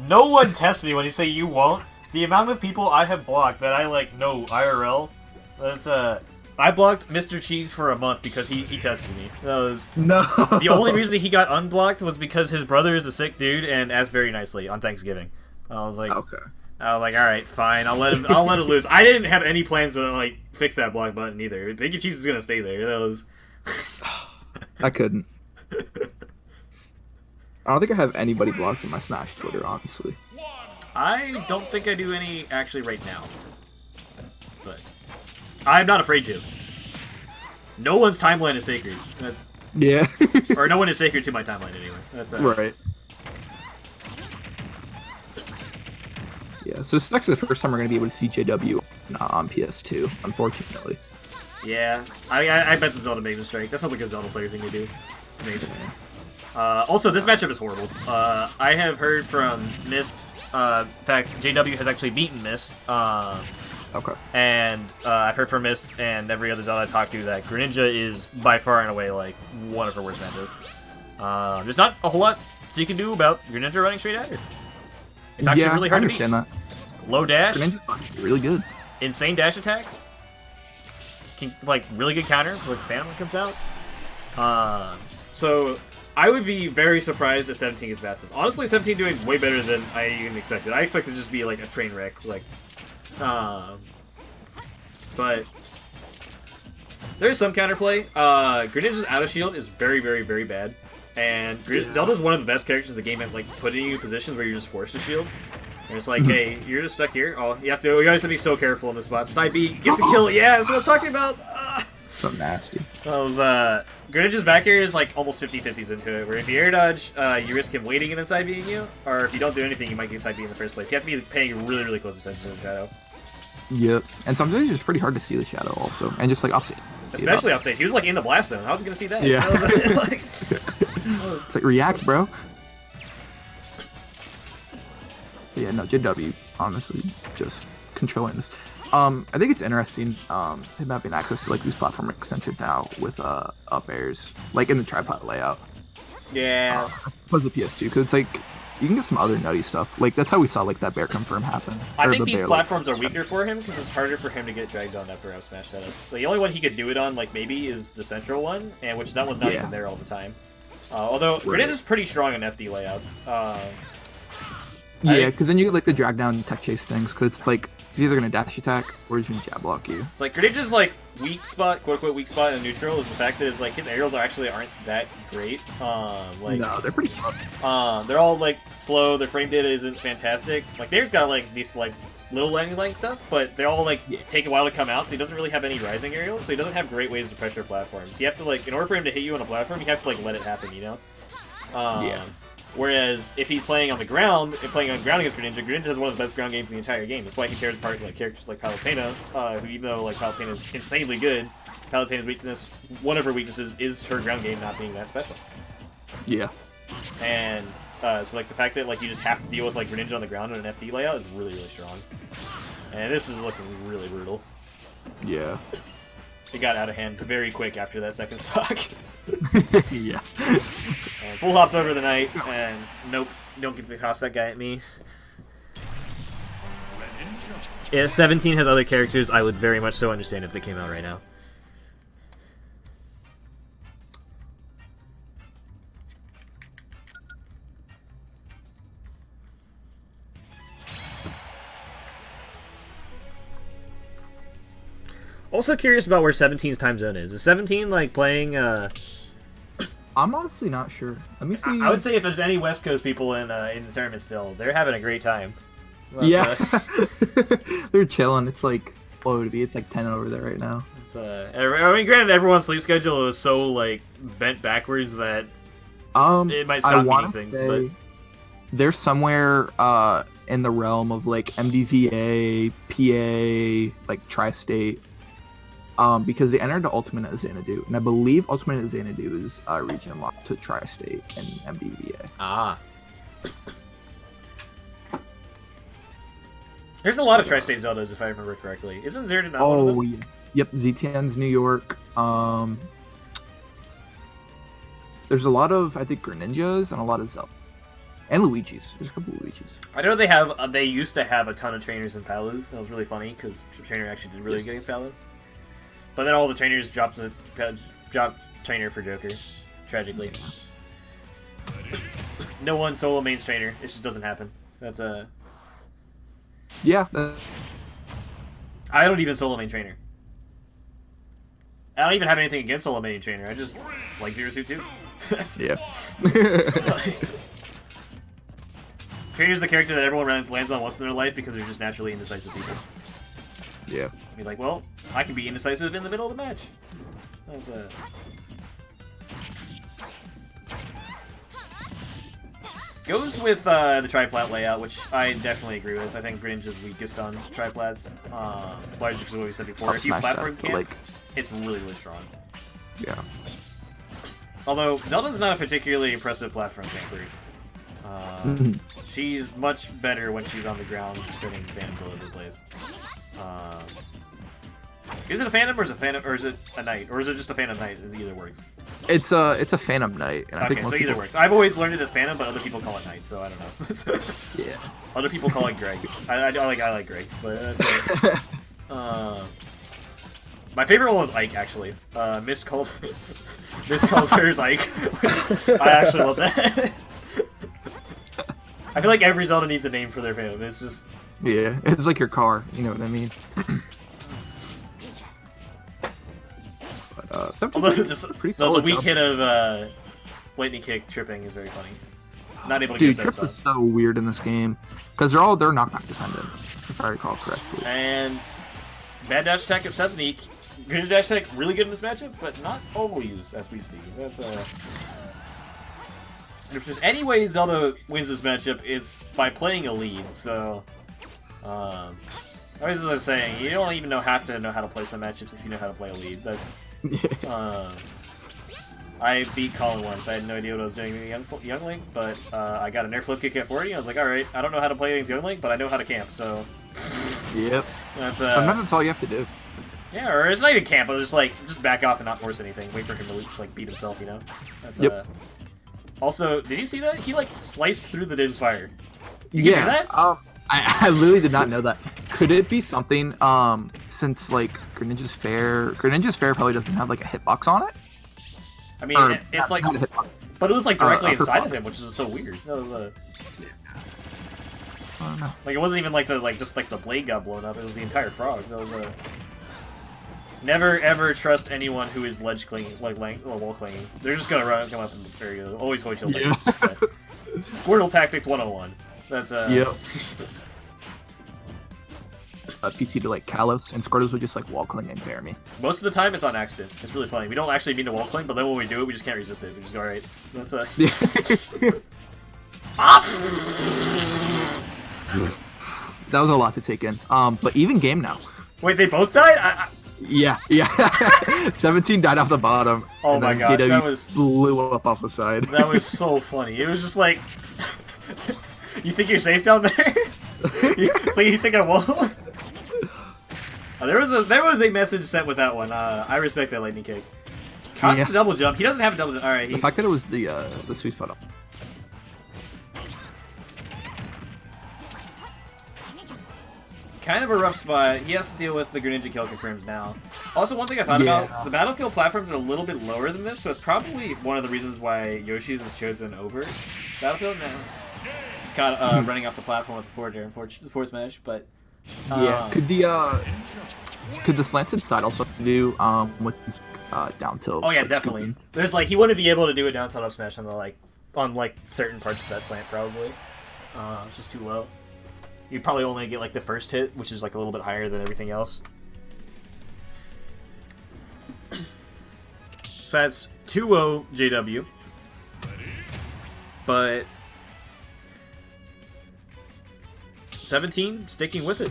No one tests me when you say you won't. The amount of people I have blocked that I like know IRL. That's I blocked Mr. Cheese for a month because he tested me. That was No. the only reason he got unblocked was because his brother is a sick dude and asked very nicely on Thanksgiving. I was like, Okay. all right, fine. I'll let it loose. I didn't have any plans to like fix that block button either. Bacon Cheese is gonna stay there. That was. I couldn't. I don't think I have anybody blocked in my Smash Twitter, honestly. I don't think I do any actually right now, but I'm not afraid to. No one's timeline is sacred. That's Yeah. or no one is sacred to my timeline anyway. That's right. Yeah, so it's actually the first time we're going to be able to see JW on PS2, unfortunately. Yeah, I bet the Zelda made a mistake. That sounds like a Zelda player thing to do. It's amazing. Also, this matchup is horrible. I have heard from Mist. In fact, JW has actually beaten Mist. Okay. And I've heard from Mist and every other Zelda I talked to that Greninja is by far and away like one of her worst matchups. There's not a whole lot you can do about Greninja running straight at her. It's actually really hard to beat. I understand that. Low dash. Greninja's really good. Insane dash attack. Like really good counter when Phantom comes out. So I would be very surprised if 17 gets past this. Honestly, 17 doing way better than I even expected. I expected to just be like a train wreck, like. But there's some counterplay. Greninja's out of shield is very, very, very bad, and Zelda's one of the best characters in the game at like putting you in positions where you're just forced to shield. And it's like, hey, you're just stuck here. Oh, you guys have to be so careful in this spot. Side B gets a kill. Yeah, that's what I was talking about. So nasty. That was Greninja's back air is like almost 50-50s into it, where if you air dodge, you risk him waiting and then side B'ing you, or if you don't do anything, you might get side B in the first place. You have to be paying really, really close attention to the shadow. Yep, and sometimes it's pretty hard to see the shadow also, and just like offstage. Especially offstage. He was like in the blast zone. How was I gonna see that? Yeah. It's like react, bro. Yeah, no, JW, honestly, just controlling this. I think it's interesting, him having access to like these platform extensions now with up airs, like in the tripod layout. Yeah. Plus the PS2, because it's like you can get some other nutty stuff. Like that's how we saw like that bear confirm happen. I think these platforms are weaker for him because it's harder for him to get dragged on after up smash setups. The only one he could do it on, like maybe, is the central one, and which that one's not even there all the time. Although Greninja's pretty strong in FD layouts. Yeah, because then you get like the drag down tech chase things, because it's like he's either gonna dash attack or he's gonna jab block you. It's like Greninja's like weak spot, quote unquote weak spot in neutral is the fact that like his aerials aren't that great. Like no, they're pretty slow. They're all like slow. Their frame data isn't fantastic. Like theirs got like these like little landing light stuff, but they all like take a while to come out. So he doesn't really have any rising aerials. So he doesn't have great ways to pressure platforms. You have to like in order for him to hit you on a platform, you have to like let it happen. You know. Yeah. Whereas if he's playing on the ground, and playing on ground against Greninja has one of the best ground games in the entire game. That's why he tears apart like characters like Palutena, who even though like Palutena is insanely good, Palutena's weakness, one of her weaknesses is her ground game not being that special. Yeah. And so like the fact that like you just have to deal with like Greninja on the ground in an FD layout is really, really strong. And this is looking really brutal. Yeah. It got out of hand very quick after that second stock. Yeah. And full hops over the night, and nope, don't get to toss that guy at me. If 17 has other characters, I would very much so understand if they came out right now. Also curious about where 17's time zone is. Is 17 like playing? I'm honestly not sure. Let me see. I would say if there's any West Coast people in the tournament still, they're having a great time. Yeah, they're chilling. It's like what would it be? It's like 10 over there right now. It's I mean, granted, everyone's sleep schedule is so like bent backwards that it might stop meeting things. But they're somewhere in the realm of like MDVA, PA, like Tri-State. Because they entered the Ultimate at Xanadu, and I believe Ultimate at Xanadu is region locked to Tri-State and MDVA. Ah. There's a lot of Tri-State Zeldas, if I remember correctly. Isn't Zelda not one of them? Yes. Yep, ZTN's New York. There's a lot of, I think, Greninjas and a lot of Zelda. And Luigi's. There's a couple of Luigi's. I know they used to have a ton of trainers in Palus. That was really funny because Trainer actually did really good against Palu. But then all the trainers dropped Trainer for Joker, tragically. No one solo mains Trainer. It just doesn't happen. That's a... Yeah. I don't even solo main Trainer. I don't even have anything against solo main Trainer. I just like Zero Suit too. Yeah. Trainer's the character that everyone lands on once in their life because they're just naturally indecisive people. Yeah. Be like, well, I can be indecisive in the middle of the match. That's a... Goes with the triplat layout, which I definitely agree with. I think Greninja's weakest on triplats. Largely because of what we said before. If you platform camp, it's really, really strong. Yeah. Although, Zelda's not a particularly impressive platform camper. She's much better when she's on the ground sending Phantoms all over the place. Is it a Phantom or is it a Knight? Or is it just a Phantom Knight and either works? It's a Phantom Knight. And I think so either works. I've always learned it as Phantom, but other people call it Knight, so I don't know. Yeah. Other people call it Greg. I like Greg, but that's my favorite one was Ike, actually. Mist calls hers Ike, which I actually love that. I feel like every Zelda needs a name for their Phantom. It's just... Yeah, it's like your car, you know what I mean? But, although the weak hit of lightning kick tripping is very funny. Not able to get trips is so weird in this game because they're knockback dependent, if I recall correctly. And bad dash attack at 70. Greninja dash attack really good in this matchup, but not always, as we see. That's And if there's any way Zelda wins this matchup, it's by playing a lead. So, I was saying, you don't even have to know how to play some matchups if you know how to play a lead. That's I beat Colin once. I had no idea what I was doing with Young Link, but I got an air flip kick at 40. I was like, alright, I don't know how to play against Young Link, but I know how to camp, so... Yep. Sometimes that's all you have to do. Yeah, or it's not even camp, but just back off and not force anything. Wait for him to beat himself, you know? That's Also, did you see that? He sliced through the Dim's fire. You can do that? I literally did not know that. Could it be something, since Greninja's Fair probably doesn't have a hitbox on it? I mean, it's not a hitbox. But it was directly inside of him, which is so weird. That was I don't know. It wasn't even just the blade got blown up. It was the entire frog. That was Never ever trust anyone who is ledge clinging, wall clinging. They're just gonna come up and there you go. Always hold shield. Yeah. Squirtle tactics 101. That's Yep. PT to Kalos, and Squirtles would just wall cling and bear me. Most of the time, it's on accident. It's really funny. We don't actually mean to wall cling, but then when we do it, we just can't resist it. We just go, alright, that's us. That was a lot to take in. But even game now. Wait, they both died? Yeah. 17 died off the bottom. Oh my gosh, that was... blew up off the side. That was so funny. It was just you think you're safe down there? You think I won't? There was a message sent with that one. I respect that lightning kick. Caught the double jump. He doesn't have a double jump. Alright. The fact that it was the sweet spot up. Kind of a rough spot. He has to deal with the Greninja kill confirms now. Also, one thing I thought about, the battlefield platforms are a little bit lower than this, so it's probably one of the reasons why Yoshi's was chosen over Battlefield. Now, it's kind of running off the platform with the forward air and forward smash, but... yeah, could the slanted side also do with down tilt? Oh yeah, definitely. There's he wouldn't be able to do a down tilt up smash on the certain parts of that slant probably. It's just too low. You'd probably only get the first hit, which is a little bit higher than everything else. So that's 2-0 JW. But 17 sticking with it.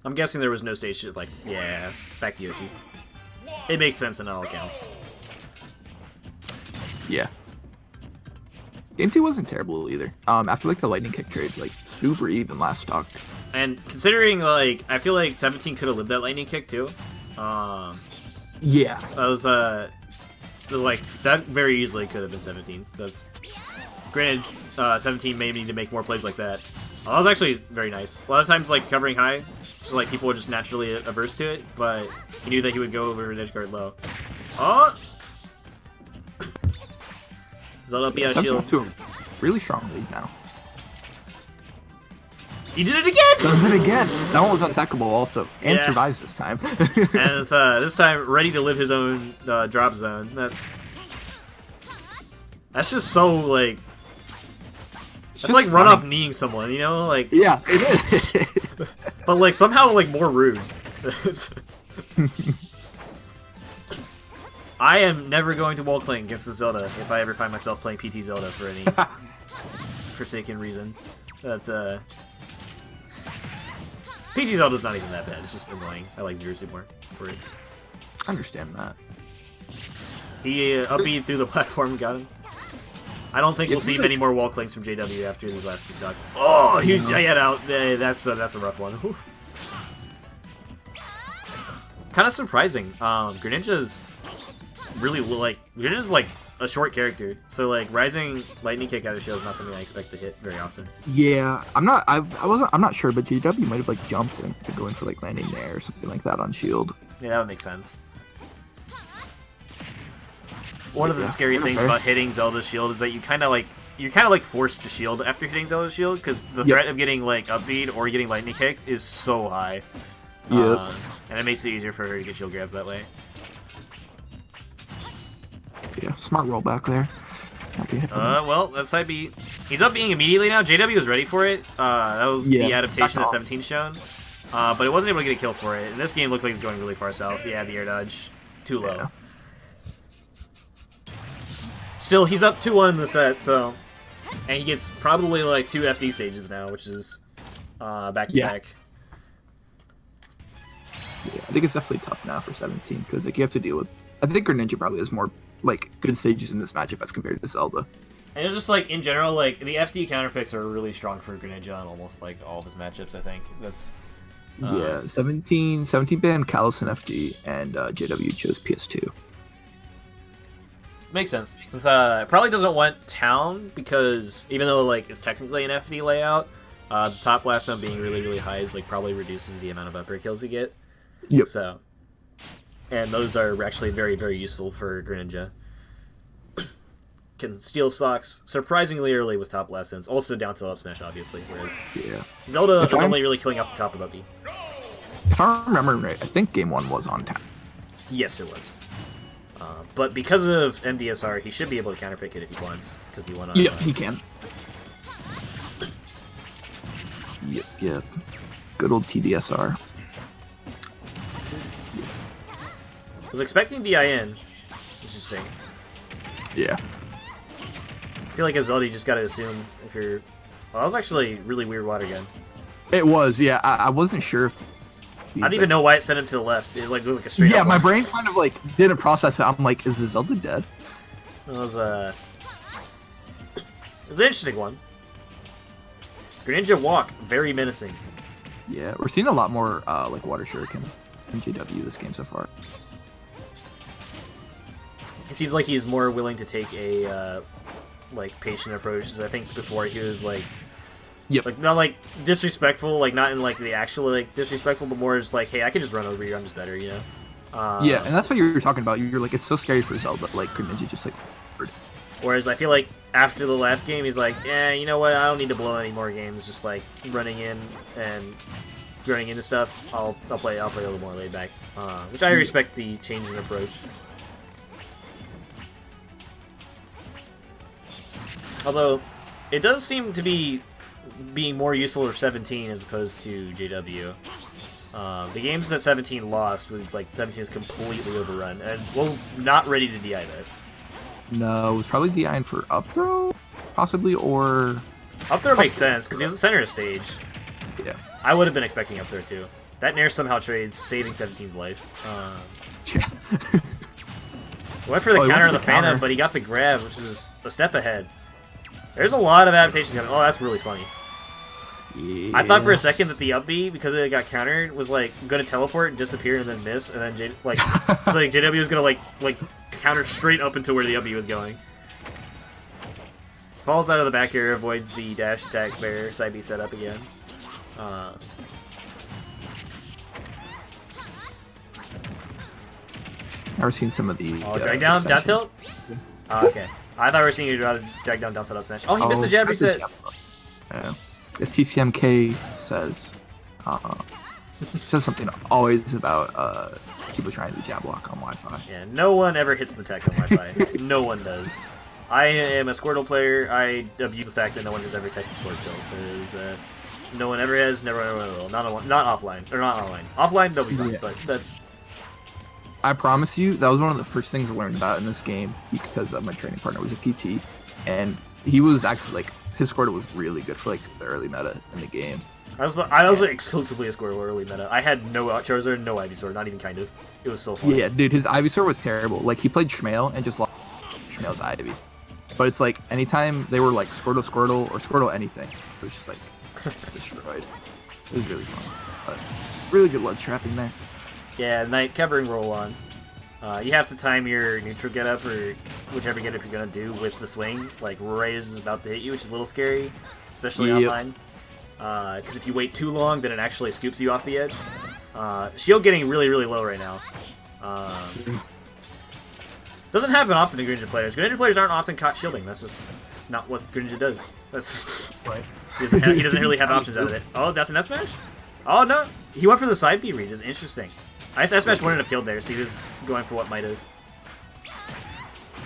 I'm guessing there was no stage shit yeah, back to Yoshi. It makes sense in all accounts. Yeah. Game 2 wasn't terrible either. After the lightning kick trade, super even last stock. And considering, like, I feel like 17 could have lived that lightning kick, too. Yeah. That was, like, that very easily could have been 17's. That's... Granted, 17 may need to make more plays like that. That was actually very nice. A lot of times, like, covering high, so, like, people were just naturally averse to it, but he knew that he would go over an edge guard low. Oh! Zelda up out shield. To a really strong lead now. He did it again! Does it again! That one was untechable also, and Yeah. survives this time. And it's, this time ready to live his own drop zone. That's just so, like... That's like runoff kneeing someone, you know? Like, yeah, it is. but, like, somehow, like, more rude. I am never going to wall cling against the Zelda if I ever find myself playing PT Zelda for any forsaken reason. That's, PT Zelda's not even that bad, it's just annoying. I like Zero Suit more for it. I understand that. He upbeat through the platform, got him. I don't think we'll see many more wall clings from JW after these last two stocks. Oh, huge giant out. That's a rough one. Kind of surprising. Greninja's really Greninja's like a short character, so like rising lightning kick out of shield is not something I expect to hit very often. Yeah, I'm not sure, but JW might have like jumped and to go in for like landing there or something like that on shield. Yeah, that would make sense. One of the scary things about hitting Zelda's shield is that you're kind of like forced to shield after hitting Zelda's shield because the threat of getting like upbeat or getting lightning kicked is so high. Yeah, and it makes it easier for her to get shield grabs that way. Yeah, smart rollback there. Well, that side B. He's up being immediately now. JW was ready for it. That was the adaptation that 17's shown. But it wasn't able to get a kill for it. And this game looked like he's going really far south. Yeah, the air dodge. Too low. Yeah. Still, he's up 2-1 in the set, so... And he gets probably, like, 2 FD stages now, which is back-to-back. Yeah, I think it's definitely tough now for 17, because like, you have to deal with... I think Greninja probably has more like good stages in this matchup as compared to Zelda. And it's just, like, in general, like, the FD counterpicks are really strong for Greninja on almost, like, all of his matchups, I think. That's... Yeah, 17 banned Kalos and FD, and JW chose PS2. Makes sense. Since it probably doesn't want Town, because even though like it's technically an FD layout, the top blast zone being really, really high is like probably reduces the amount of upgrade kills you get. Yep. So, and those are actually very, very useful for Greninja. Can steal stocks surprisingly early with top blast zones. Also down to up smash, obviously. Whereas Zelda is only really killing off the top of up B. If I remember right, I think game 1 was on Town. Yes, it was. But because of MDSR, he should be able to counterpick it if he wants, because he won on... Yep, he can. Yep. Good old TDSR. I was expecting DIN, interesting. Yeah. I feel like as Zelda, you just gotta assume if you're... Well, that was actually really weird water gun. It was, yeah. I wasn't sure if... I don't even know why it sent him to the left. It was like a straight up my one. brain kind of like didn't process it. I'm like, is the Zelda dead? It was an interesting one. Greninja walk, very menacing. Yeah, we're seeing a lot more like water shuriken in JW this game so far. It seems like he's more willing to take a like patient approach. I think before he was like, like not like disrespectful, like not in like the actual like disrespectful, but more just like, hey, I can just run over you. I'm just better, you know. Yeah, and that's what you were talking about. You're like, it's so scary for Zelda, like Greninja just like. Whereas I feel like after the last game, he's like, you know what? I don't need to blow any more games. Just like running in and running into stuff. I'll play a little more laid back, which I respect the change in approach. Although it does seem to be being more useful for 17 as opposed to JW. The games that 17 lost was like 17 is completely overrun and not ready to DI that. No, it was probably DIing for up throw, possibly, or... Up throw makes sense, because he was the center of stage. Yeah. I would have been expecting up throw, too. That Nair somehow trades, saving 17's life. Yeah. Went for the counter on the Phantom, but he got the grab, which is a step ahead. There's a lot of adaptations coming. Oh, that's really funny. Yeah. I thought for a second that the up B, because it got countered, was like gonna teleport and disappear and then miss, and then like JW was gonna like counter straight up into where the up B was going. Falls out of the back air, avoids the dash attack bear side B setup again. Never seen some of the. Drag down, down tilt? Okay. I thought we were seeing you drag down tilt smash. Oh, he missed the jab reset! Yeah. As TCMK says, he says something always about people trying to jab block on Wi-Fi. Yeah, no one ever hits the tech on Wi-Fi. No one does. I am a Squirtle player. I abuse the fact that no one has ever teched Sword Tilt, because no one ever has, never will. Not offline, or not online. Offline, they'll be fine, but that's... I promise you, that was one of the first things I learned about in this game, because my training partner was a PT, and he was actually, like, his Squirtle was really good for, like, the early meta in the game. I was exclusively a Squirtle early meta. I had no Charizard, no Ivysaur, not even kind of. It was so fun. Yeah, dude, his Ivysaur was terrible. Like, he played Schmail and just lost Schmail's Ivy. But it's like, anytime they were like Squirtle, or Squirtle anything, it was just like, destroyed. It was really fun. But really good ledge trapping there. Yeah, night covering roll on. You have to time your neutral getup, or whichever getup you're going to do, with the swing, like right as it's about to hit you, which is a little scary, especially online. Because if you wait too long, then it actually scoops you off the edge. Shield getting really, really low right now. Doesn't happen often to Greninja players. Greninja players aren't often caught shielding. That's just not what Greninja does. That's right. He doesn't really have options out of it. Oh, that's an S smash? Oh no, he went for the side B read. Is interesting. I S smash wouldn't have killed there, so he was going for what might have.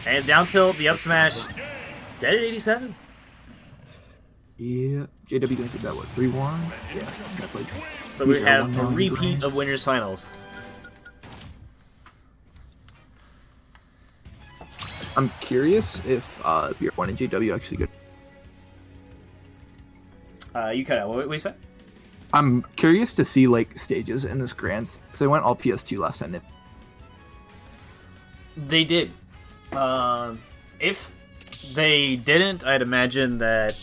And down tilt, the up smash, dead at 87. Yeah, JW going to that what 3-1? Yeah, that played. So we have a repeat of winners finals. I'm curious if BR1 and JW actually good. You cut out. What you say? I'm curious to see like stages in this grand. So they went all PS2 last time. They did. If they didn't, I'd imagine that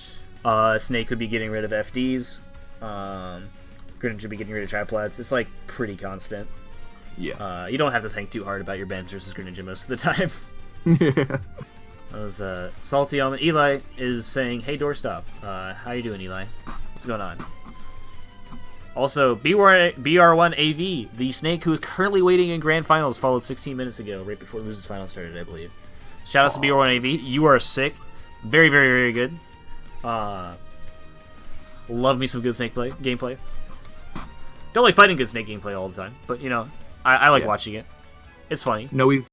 Snake would be getting rid of FDs. Greninja would be getting rid of triplats. It's like pretty constant. Yeah. You don't have to think too hard about your bans versus Greninja most of the time. Yeah. That was Salty Almond. Eli is saying, "Hey, doorstop. How you doing, Eli? What's going on?" Also, BR1AV, the Snake who is currently waiting in Grand Finals, followed 16 minutes ago, right before Losers Finals started, I believe. Shout out to BR1AV. You are sick. Very, very, very good. Love me some good Snake gameplay. Don't like fighting good Snake gameplay all the time, but, you know, I like watching it. It's funny. No, we've